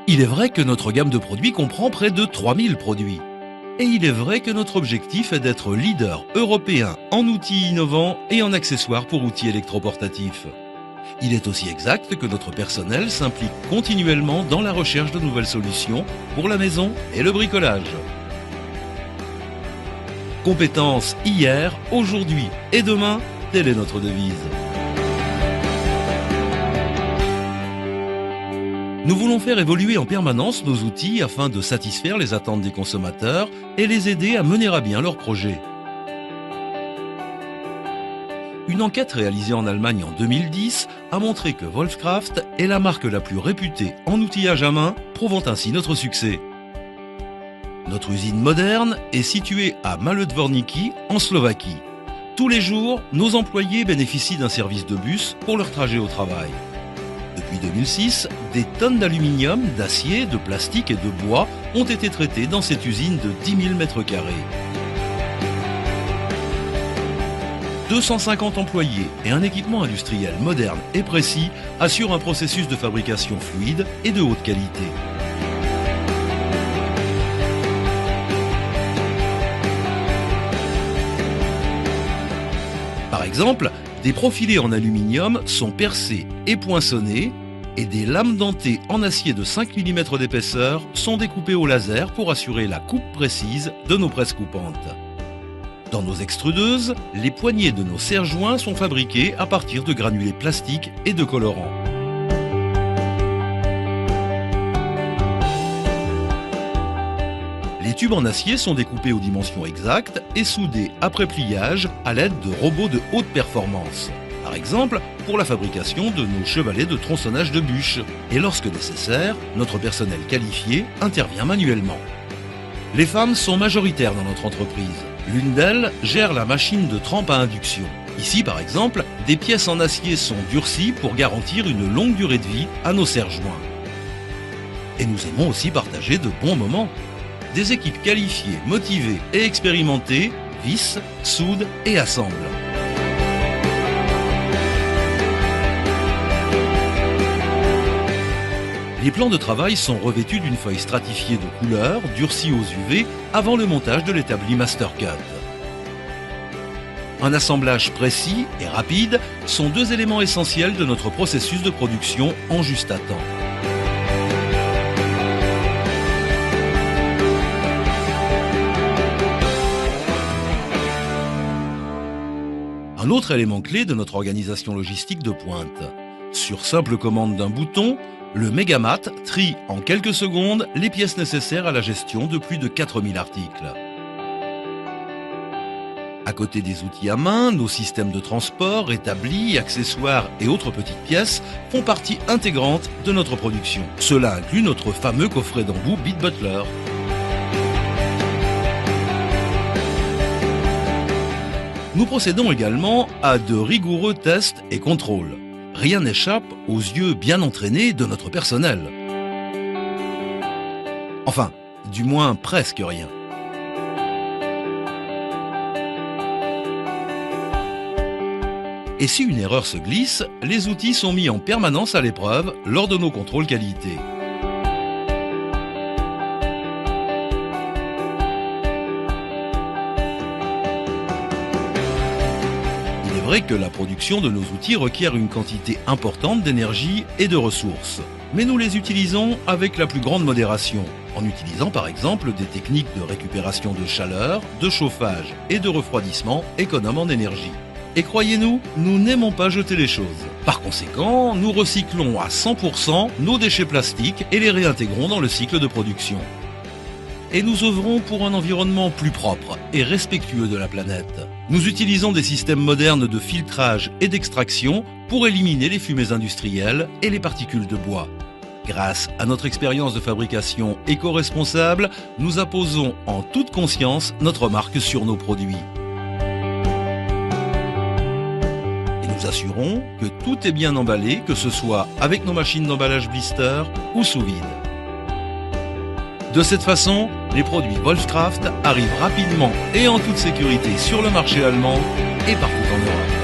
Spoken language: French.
Il est vrai que notre gamme de produits comprend près de 3000 produits. Et il est vrai que notre objectif est d'être leader européen en outils innovants et en accessoires pour outils électroportatifs. Il est aussi exact que notre personnel s'implique continuellement dans la recherche de nouvelles solutions pour la maison et le bricolage. Compétences hier, aujourd'hui et demain, telle est notre devise. Nous voulons faire évoluer en permanence nos outils afin de satisfaire les attentes des consommateurs et les aider à mener à bien leurs projets. Une enquête réalisée en Allemagne en 2010 a montré que Wolfskraft est la marque la plus réputée en outillage à main, prouvant ainsi notre succès. Notre usine moderne est située à Malé-Dvorniki, en Slovaquie. Tous les jours, nos employés bénéficient d'un service de bus pour leur trajet au travail. Depuis 2006, des tonnes d'aluminium, d'acier, de plastique et de bois ont été traitées dans cette usine de 10 000 m². 250 employés et un équipement industriel moderne et précis assurent un processus de fabrication fluide et de haute qualité. Par exemple, des profilés en aluminium sont percés et poinçonnés et des lames dentées en acier de 5 mm d'épaisseur sont découpées au laser pour assurer la coupe précise de nos presses coupantes. Dans nos extrudeuses, les poignées de nos serre-joints sont fabriquées à partir de granulés plastiques et de colorants. Les tubes en acier sont découpés aux dimensions exactes et soudés après pliage à l'aide de robots de haute performance. Par exemple, pour la fabrication de nos chevalets de tronçonnage de bûches. Et lorsque nécessaire, notre personnel qualifié intervient manuellement. Les femmes sont majoritaires dans notre entreprise. L'une d'elles gère la machine de trempe à induction. Ici, par exemple, des pièces en acier sont durcies pour garantir une longue durée de vie à nos serre-joints. Et nous aimons aussi partager de bons moments. Des équipes qualifiées, motivées et expérimentées vissent, soudent et assemblent. Les plans de travail sont revêtus d'une feuille stratifiée de couleurs, durcie aux UV, avant le montage de l'établi Mastercut. Un assemblage précis et rapide sont deux éléments essentiels de notre processus de production en juste à temps. Un autre élément clé de notre organisation logistique de pointe. Sur simple commande d'un bouton, le Megamat trie en quelques secondes les pièces nécessaires à la gestion de plus de 4000 articles. À côté des outils à main, nos systèmes de transport, établis, accessoires et autres petites pièces font partie intégrante de notre production. Cela inclut notre fameux coffret d'embout Bit Butler. Nous procédons également à de rigoureux tests et contrôles. Rien n'échappe aux yeux bien entraînés de notre personnel. Enfin, du moins presque rien. Et si une erreur se glisse, les outils sont mis en permanence à l'épreuve lors de nos contrôles qualité. Il est vrai que la production de nos outils requiert une quantité importante d'énergie et de ressources. Mais nous les utilisons avec la plus grande modération, en utilisant par exemple des techniques de récupération de chaleur, de chauffage et de refroidissement économes en énergie. Et croyez-nous, nous n'aimons pas jeter les choses. Par conséquent, nous recyclons à 100% nos déchets plastiques et les réintégrons dans le cycle de production. Et nous œuvrons pour un environnement plus propre et respectueux de la planète. Nous utilisons des systèmes modernes de filtrage et d'extraction pour éliminer les fumées industrielles et les particules de bois. Grâce à notre expérience de fabrication éco-responsable, nous apposons en toute conscience notre marque sur nos produits. Nous assurons que tout est bien emballé, que ce soit avec nos machines d'emballage blister ou sous vide. De cette façon, les produits Wolfskraft arrivent rapidement et en toute sécurité sur le marché allemand et partout en Europe.